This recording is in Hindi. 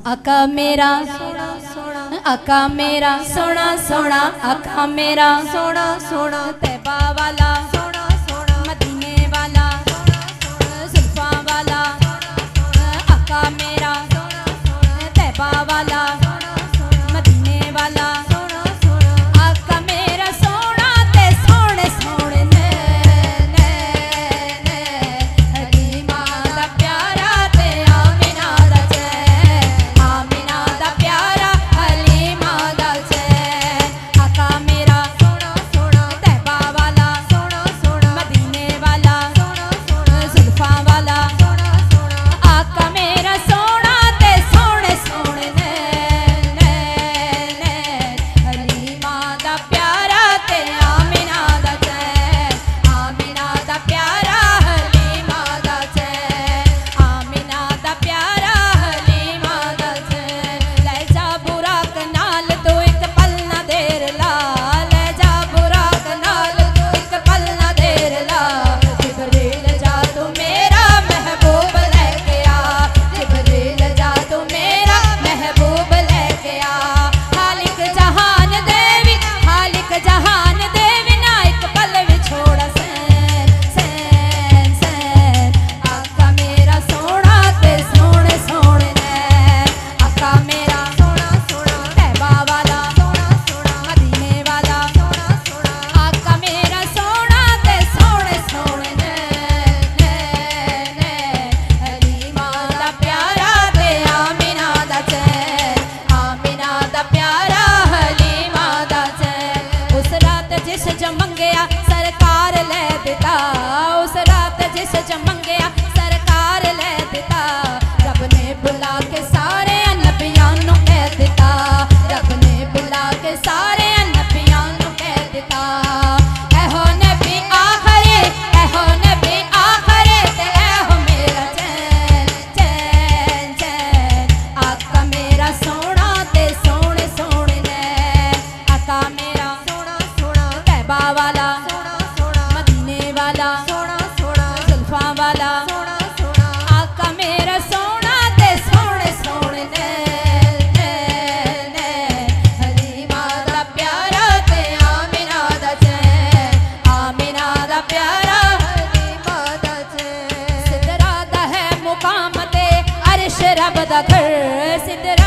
आका मेरा आका मेरा सोना सोना, आका मेरा सोना सोना, तैबा वाला सोना सोना, मदीने वाला जुल्फा वाला, आका मेरा तैबा वाला मदीने वाला, आका मेरा सोना ते सोने सोने ने हलीमा दा प्यारा ते आमिना दा चैन, आमिना दा प्यारा हलीमा दा चैन, आका मेरा सोना सोना, तैबा वाला सोना सोना, मदीने वाला जुल्फा वाला, आका मेरा सोना ते सोने सोने ने हलीमा दा प्यारा ते आमिना दा चैन, आमिना दा प्यारा हलीमा दा चैन, आमिना दा प्यारा हलीमा दा चैन। ले जा बुराक नाल तू एक पल ना देर ला, ले जा बुराक नाल तू एक पल ना देर ला, जिब्रील जा तू मेरा महबूब लेके आ, जिब्रील जा तू मेरा महबूब लेके आ, खालिक जहान देवी खालिक जहान देवी ना एक पल भी छोड़ा सैन सैन सैन, आका मेरा सोना ते सोने सोने ने, आका मेरा सोना सोना, तैबा वाला सोना सोना, मदीने वाला सोना सोना, आका मेरा सोना ते सोने सोने ने हलीमा दा प्यारा ते आमिना दा चैन, आमिना दा प्यारा हलीमा दा चैन। उस रात जिस च मंगया सरकार ले दिता, उस रात जिस च मंगया सरकार ले दिता, रब ने बुला के सारे नबियां नू कह दिता, रब ने बुला के सारे नबियां नू कह दिता, एहो नबी आखरे एहो नबी आखरे ते एहो मेरा चैन चैन चैन, आका मेरा सोना ते सोने सोने ने, आका मेरा सोना सोना, तैबा वाला सोना सोना, मदीने वाला सोना सोना, जुल्फा वाला सोना सोना, आका मेरा सोना ते सोने सोने ने हलीमा दा प्यारा ते आमिना दा चैन, आमिना दा प्यारा हलीमा दा चैन। सिदरा दा है मुकाम ते अर्श रब दा घर, सिदरा